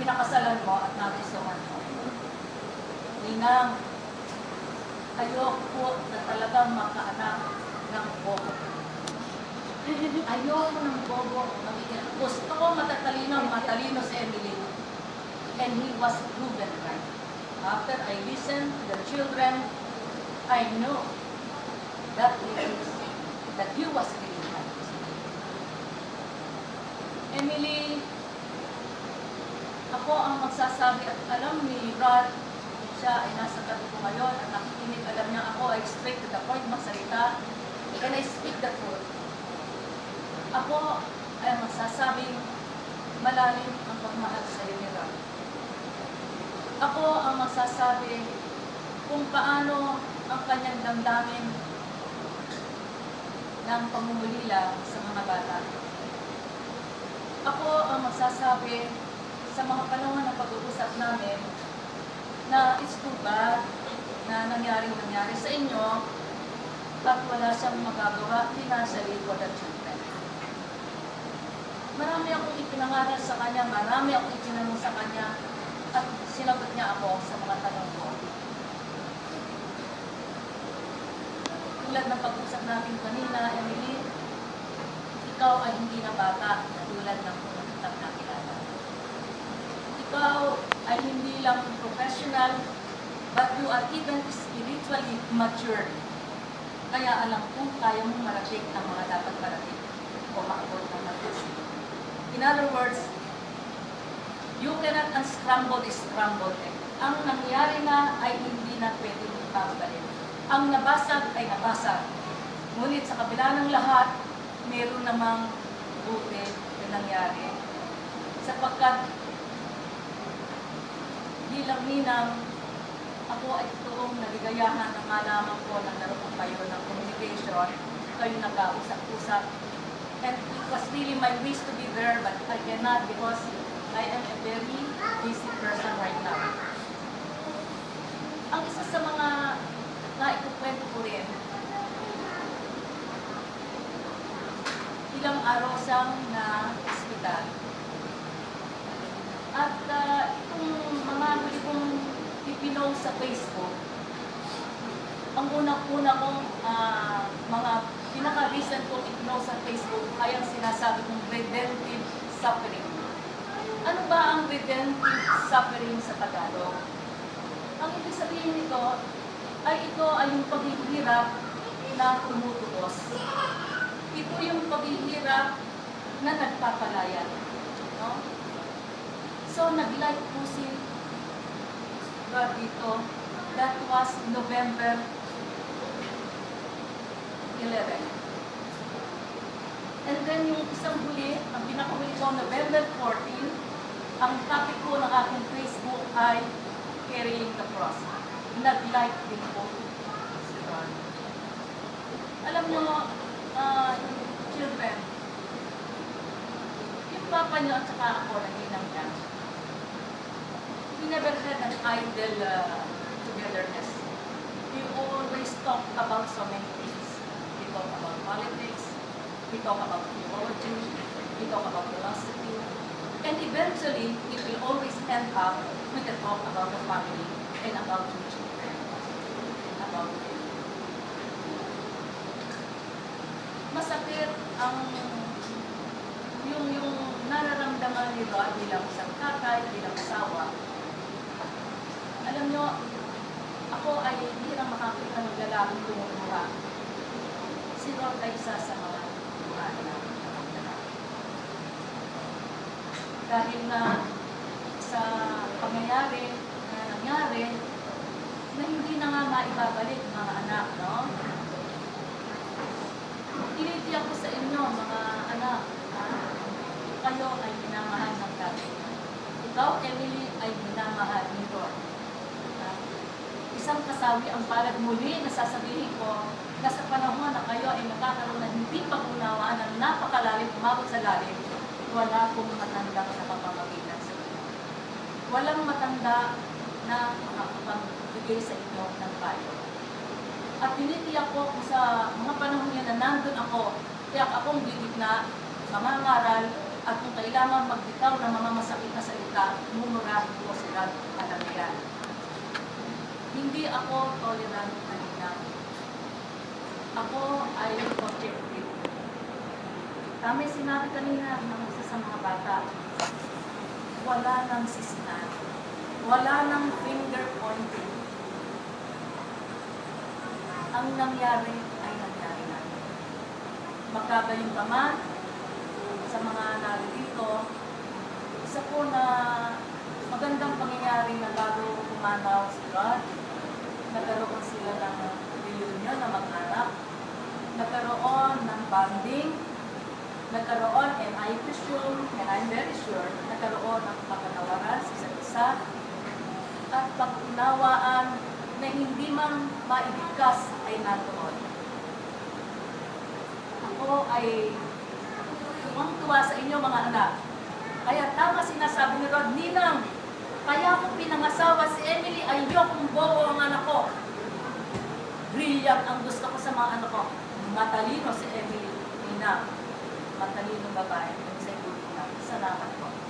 pinakasalan mo at nagustuhan mo. Ninang, ayoko na talagang makaanak ng bobo. Ayoko ng bobo. Gusto ko matalino si Emily. And he was proven right. After I listened to the children, I know that he was really right. Emily, ako ang magsasabi at alam ni Rod, siya ay nasa tabi ko ngayon at nakikinig, alam niya ako ay straight to the point, magsalita, and I speak the truth. Ako ay magsasabing malalim ang pagmahal sa iyo ni Rod. Ako ang magsasabi kung paano ang kanyang damdamin ng pangungulila sa mga bata. Ako ang magsasabi sa mga panahon ng pag-uusap namin na it's too bad na nangyari sa inyo at wala siyang magagawa financially for the children. Marami akong ipinangaral sa kanya, marami akong itinanong sa kanya at sinagot niya ako sa mga tanong ko. Tulad ng pag-usap natin kanina, Emily, ikaw ay hindi na bata na tulad ng unang kitang nakilala. Ikaw ay hindi lang professional, but you are even spiritually mature. Kaya alam kong kaya mong marating ang mga dapat marating o maabot ng marating. In other words, you cannot unscramble the scrambled egg. Ang nangyari na ay hindi na pwedeng ibabalik. Ang nabasag ay nabasag. Ngunit sa kabila ng lahat, meron namang buti na nangyari. Sapagkat bilang ninang, ako ay totoong naligayahan na malaman ko na naroon kayo ng communication, kayo nag-usap-usap. And it was really my wish to be there, but I cannot because I am a very busy person right now. Ang isa sa mga naikukwento ko rin, ilang araw siyang na ospital. At itong mga huli kong ipinaw sa Facebook, ang unang-una kong mga pinaka-recent kong ipinaw sa Facebook ay ang sinasabi kong redemptive suffering. Ano ba ang redemptive suffering sa Tagalog? Ang ibig sabihin nito ay ito ay yung paghihirap na tumutubos. Ito yung paghihirap na nagpapalaya. No? So, nag-live po si God dito. That was November 11. And then yung isang huli, ang pinakahuli ko, November 14, ang topic ko ng aking Facebook ay Carrying the Cross. Nag-live din po si God. Alam nyo, children, yung papa nyo at saka ako naginang niya, we never had an idle togetherness. We always talk about so many things. We talk about politics, we talk about theology, we talk about philosophy, and eventually, it will always end up with a talk about the family and about your children, about them. Masakit ang yung nararamdaman ni Rod bilang isang tatay, bilang asawa. Alam nyo, ako ay hindi lang makakita ng lalaking tumutulak. Si Rod ay isa sa mga buhay na lalaki. Dahil na sa pangyayari na nangyari, na hindi na nga maibabalik mga anak, no? Tinitiyak ko sa inyo, mga anak, kayo ay minamahal ng dati. Ikaw, Emily, ay minamahal ni Lord. Isang kasawi ang palad muli na sasabihin ko na sa panahon na kayo ay nakakaroon ng hindi pag-unawaan ng napakalalim, umabot sa lalim, wala pong matandang sa pamamagitan sa inyo. Walang matanda na makapagbigay sa inyo ng payo. At tinitiyak ko sa mga panahon niya na nandun ako, tiyak akong bibig na mangangaral at kung kailangan magbitaw ng mga masakit na salita, ngunit Hindi ako tolerant kanina. Ako ay objective. Tama yung sinabi kanina ng isa sa mga bata. Wala nang sisihan. Wala nang finger pointing. Ang nangyari ay nangyari na. Magkagaling pa man sa mga narito, isa po na magandang pangyayari na bago pumanaw si God, nagkaroon sila ng reunion na mag-anak, nagkaroon ng bonding, nagkaroon, and I presume, and I'm very sure, nagkaroon ng pagkatawaran sa isa't isa at pag-unawaan na hindi man maibigkas ay nandoon. Ako ay tuwang-tuwa sa inyo mga anak. Kaya tama sinasabi ni Rod, Ninang, kaya kung pinangasawa si Emily, ayokong bobo ang anak ko. Brilliant ang gusto ko sa mga anak ko. Matalino si Emily, Ninang. Matalino babae. Salamat po.